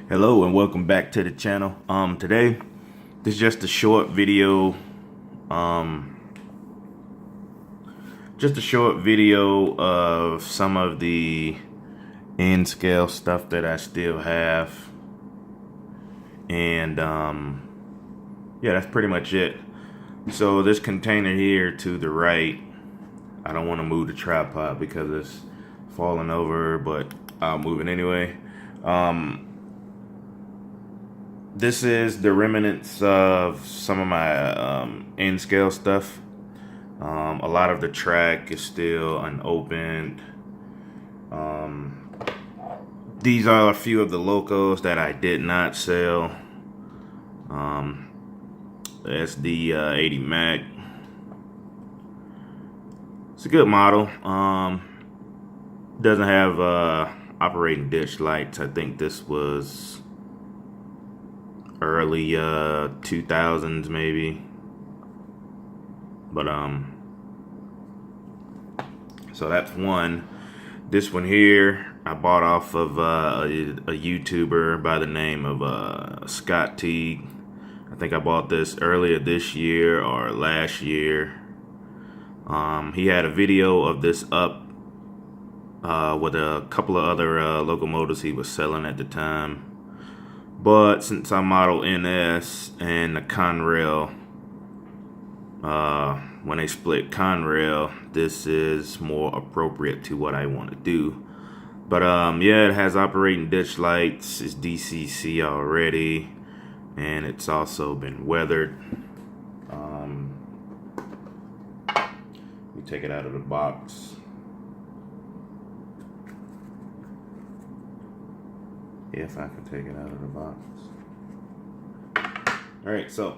Hello and welcome back to the channel. Today this is just a short video, um just a short video of some of the N scale stuff that I still have, and yeah, that's pretty much it. So this container here to the right, I don't want to move the tripod because it's falling over, but I'll move it anyway. This is the remnants of some of my N scale stuff. A lot of the track is still unopened. These are a few of the locos that I did not sell. That's the 80 Mac. It's a good model. Doesn't have operating ditch lights. I think this was early 2000s maybe, but so that's one. This one here I bought off of a YouTuber by the name of Scott Teague. I think I bought this earlier this year or last year. He had a video of this up with a couple of other locomotives he was selling at the time. But since I model NS and the Conrail, when they split Conrail, this is more appropriate to what I want to do. But yeah, it has operating ditch lights. It's DCC already, and it's also been weathered. We take it out of the box. If I can take it out of the box. Alright, so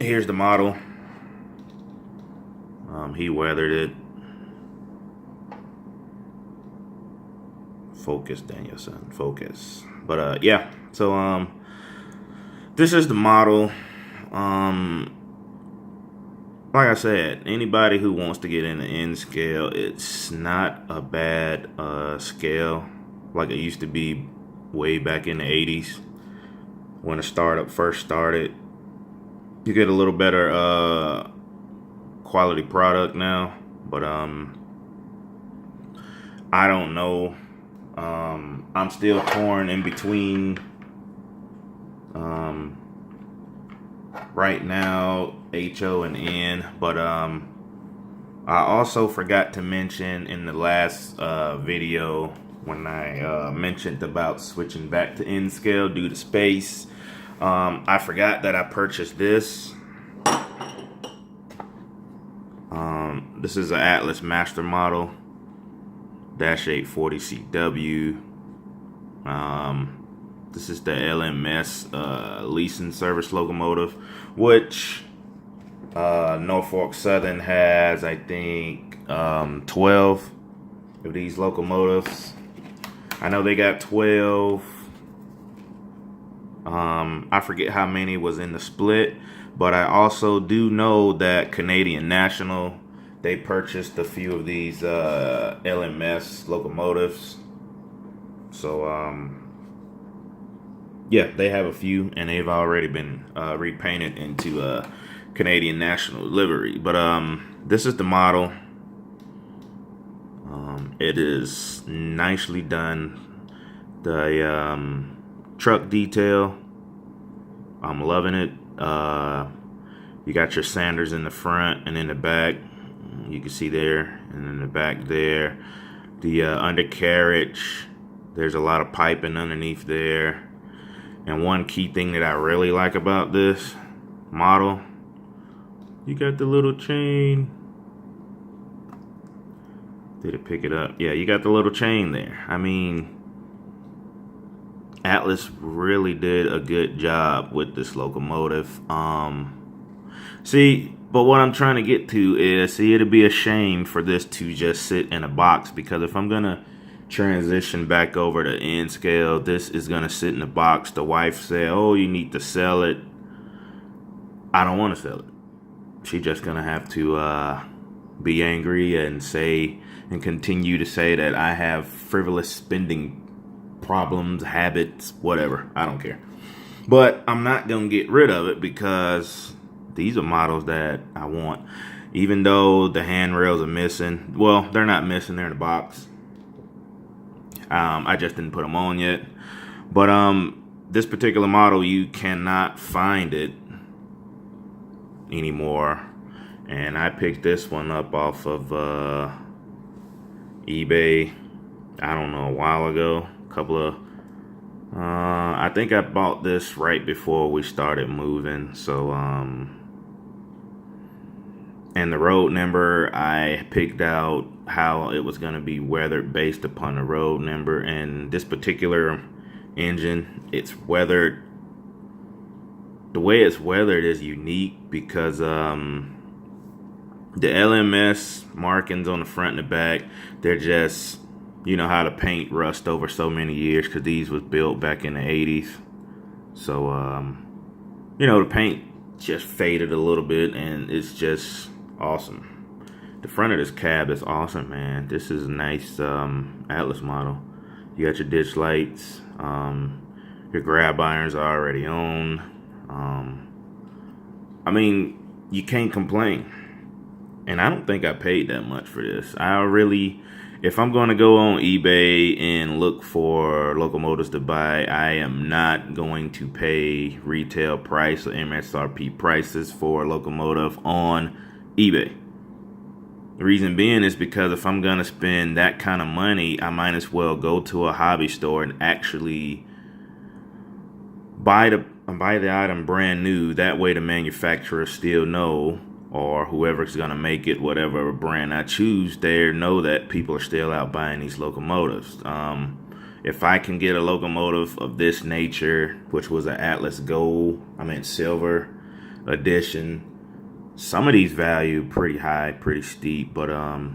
here's the model. He weathered it. Focus, Danielson, focus. But yeah, so this is the model. Like I said, anybody who wants to get into N scale, it's not a bad scale like it used to be way back in the 80s when a startup first started. You get a little better quality product now, but I don't know. I'm still torn in between right now HO and N, but I also forgot to mention in the last video when I mentioned about switching back to N scale due to space. I forgot that I purchased this. This is an Atlas Master Model -840CW. This is the LMS leasing service locomotive, which Norfolk Southern has, I think, 12 of these locomotives. I know they got 12. I forget how many was in the split, but I also do know that Canadian National, they purchased a few of these LMS locomotives. So yeah, they have a few, and they've already been repainted into Canadian National livery. But this is the model. It is nicely done. The truck detail, I'm loving it. You got your sanders in the front and in the back. You can see there, and in the back there. The undercarriage, there's a lot of piping underneath there. And one key thing that I really like about this model, you got the little chain. Did it pick it up? Yeah, you got the little chain there. I mean, Atlas really did a good job with this locomotive. See, but what I'm trying to get to is, see, it'd be a shame for this to just sit in a box, because if I'm gonna transition back over to N scale, this is gonna sit in a box. The wife said, oh, you need to sell it. I don't want to sell it. She's just gonna have to be angry and say, and continue to say that I have frivolous spending problems, habits, whatever. I don't care. But I'm not going to get rid of it because these are models that I want. Even though the handrails are missing. Well, they're not missing. They're in the box. I just didn't put them on yet. But this particular model, you cannot find it anymore. And I picked this one up off of eBay, I don't know, a while ago. I think I bought this right before we started moving. So, and the road number, I picked out how it was going to be weathered based upon the road number. And this particular engine, it's weathered. The way it's weathered is unique because the LMS markings on the front and the back, they're just, you know how the paint rust over so many years because these was built back in the 80s. So, you know, the paint just faded a little bit and it's just awesome. The front of this cab is awesome, man. This is a nice Atlas model. You got your ditch lights. Your grab irons are already on. I mean, you can't complain. And I don't think I paid that much for this. If I'm going to go on eBay and look for locomotives to buy, I am not going to pay retail price or MSRP prices for a locomotive on eBay. The reason being is because if I'm going to spend that kind of money, I might as well go to a hobby store and actually buy the item brand new. That way the manufacturer still know, or whoever's going to make it, whatever brand I choose, they know that people are still out buying these locomotives. If I can get a locomotive of this nature, which was an Atlas Gold, silver edition, some of these value pretty high, pretty steep, but I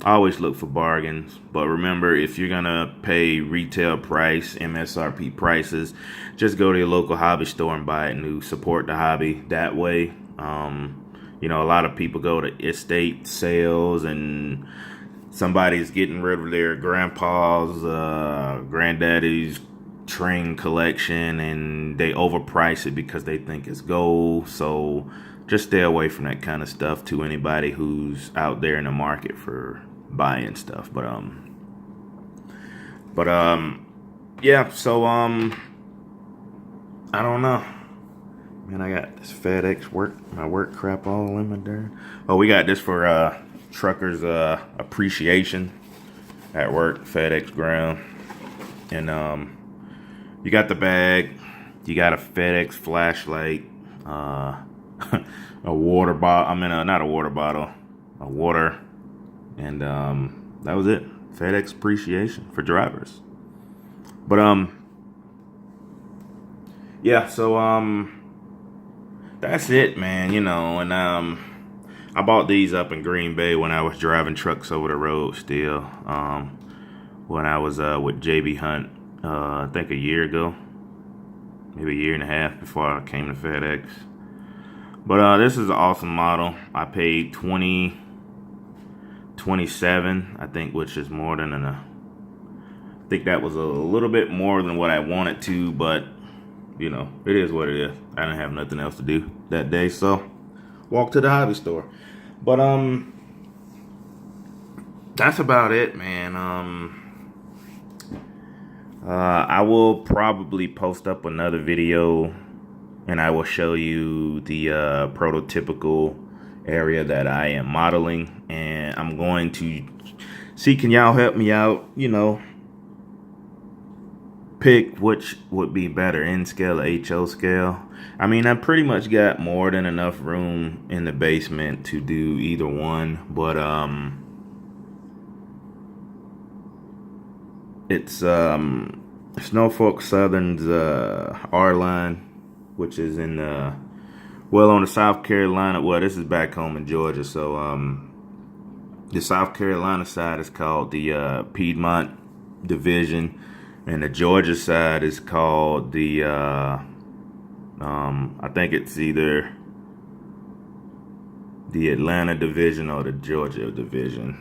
always look for bargains. But remember, if you're gonna pay retail price, MSRP prices, just go to your local hobby store and buy it new. Support the hobby that way. You know, a lot of people go to estate sales and somebody's getting rid of their grandpa's, granddaddy's train collection and they overprice it because they think it's gold. So just stay away from that kind of stuff to anybody who's out there in the market for buying stuff. Yeah, so I don't know. Man, I got this FedEx my work crap all in my dirt. Oh, we got this for truckers appreciation at work, FedEx ground. And you got the bag, you got a FedEx flashlight, a water bottle, not a water bottle, a water, and that was it. FedEx appreciation for drivers. But yeah, so that's it, man. You know, and I bought these up in Green Bay when I was driving trucks over the road still. When I was with JB Hunt, I think a year ago, maybe a year and a half before I came to FedEx. But this is an awesome model. I paid $27, I think, which is more than I think that was a little bit more than what I wanted to, but you know, it is what it is. I didn't have nothing else to do that day, so walked to the hobby store. But that's about it, man. I will probably post up another video and I will show you the prototypical area that I am modeling, and I'm going to see, can y'all help me out, you know, pick which would be better, N scale or HO scale. I mean, I pretty much got more than enough room in the basement to do either one, but it's Norfolk Southern's R line, which is in on the South Carolina, well, this is back home in Georgia, so the South Carolina side is called the Piedmont Division, and the Georgia side is called the I think it's either the Atlanta Division or the Georgia Division.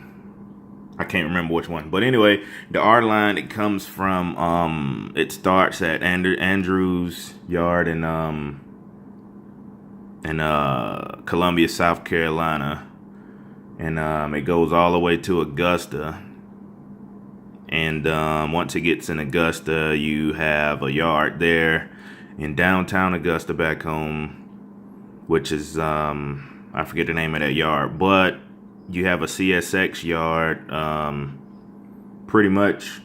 I can't remember which one, but anyway, the R line, it comes from it starts at Andrews Yard in Columbia, South Carolina, and it goes all the way to Augusta. And once it gets in Augusta, you have a yard there in downtown Augusta back home, which is I forget the name of that yard, but you have a CSX yard pretty much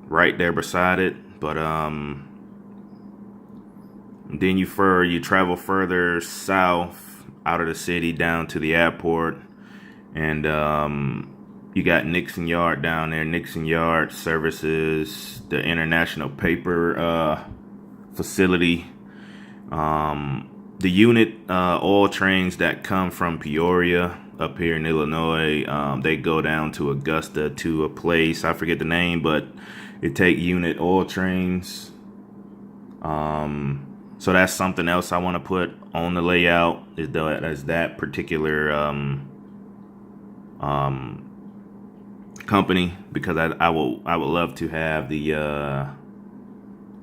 right there beside it. But then you travel further south out of the city down to the airport, and you got Nixon Yard down there. Nixon Yard services the International Paper facility. The unit oil trains that come from Peoria up here in Illinois, they go down to Augusta to a place, I forget the name, but it take unit oil trains. So that's something else I want to put on the layout, is that particular company, because I would love to have the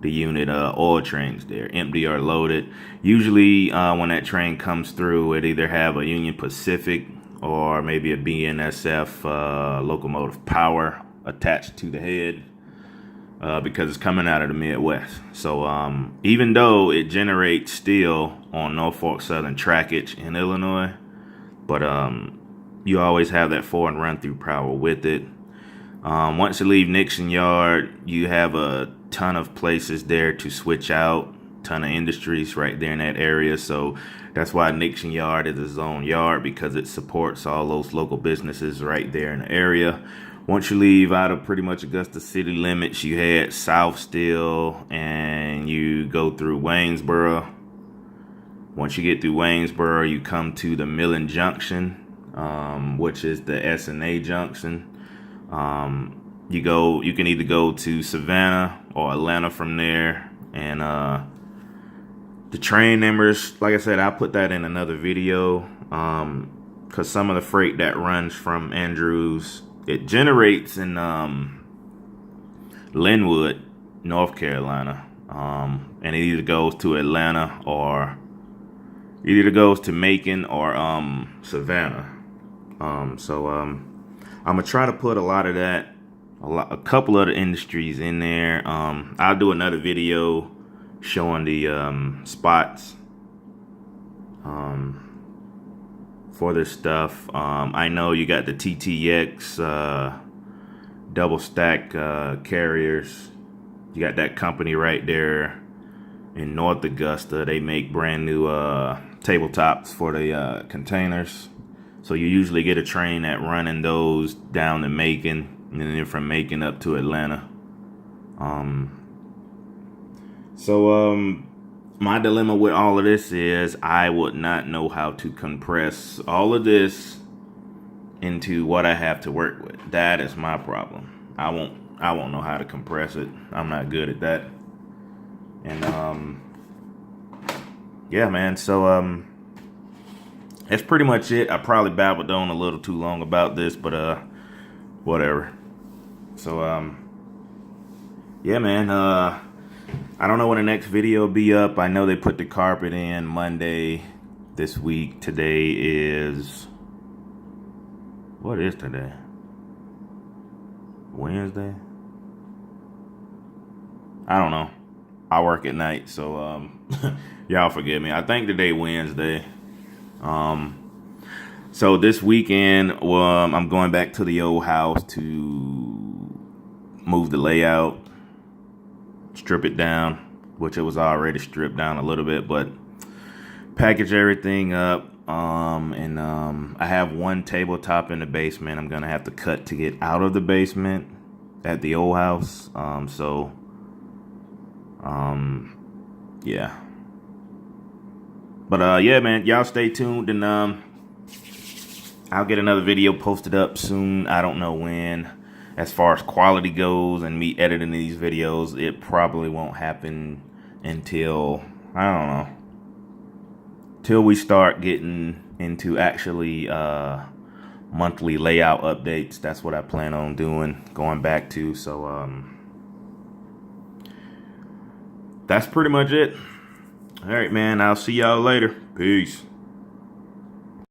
unit oil trains there, empty or loaded. Usually when that train comes through, it either have a Union Pacific or maybe a BNSF locomotive power attached to the head, because it's coming out of the Midwest. So even though it generates steel on Norfolk Southern trackage in Illinois, but you always have that forward run through power with it. Once you leave Nixon Yard, you have a ton of places there to switch out, ton of industries right there in that area. So that's why Nixon Yard is its own yard, because it supports all those local businesses right there in the area. Once you leave out of pretty much Augusta city limits, you head south still, and you go through Waynesboro. Once you get through Waynesboro, you come to the Millen Junction, which is the S&A junction. You can either go to Savannah or Atlanta from there, and the train numbers, like I said, I'll put that in another video, because some of the freight that runs from Andrews, it generates in Linwood, North Carolina, and it either goes to Atlanta or either goes to Macon or Savannah. So I'm gonna try to put a lot of that, a couple of the industries in there. I'll do another video showing the spots for this stuff. I know you got the TTX double stack carriers. You got that company right there in North Augusta. They make brand new tabletops for the containers. So you usually get a train that running those down to Macon, and then from Macon up to Atlanta. My dilemma with all of this is I would not know how to compress all of this into what I have to work with. That is my problem. I won't know how to compress it. I'm not good at that. And yeah, man. So that's pretty much it. I probably babbled on a little too long about this, but whatever. So yeah, man. I don't know when the next video will be up. I know they put the carpet in Monday this week. Today is, what is today? Wednesday? I don't know. I work at night, so y'all forgive me. I think today Wednesday. So this weekend, I'm going back to the old house to move the layout, strip it down, which it was already stripped down a little bit, but package everything up. And I have one tabletop in the basement I'm gonna have to cut to get out of the basement at the old house. Yeah. But yeah, man, y'all stay tuned, and I'll get another video posted up soon. I don't know when. As far as quality goes and me editing these videos, it probably won't happen until, I don't know, till we start getting into actually monthly layout updates. That's what I plan on doing, going back to. So that's pretty much it. All right, man. I'll see y'all later. Peace.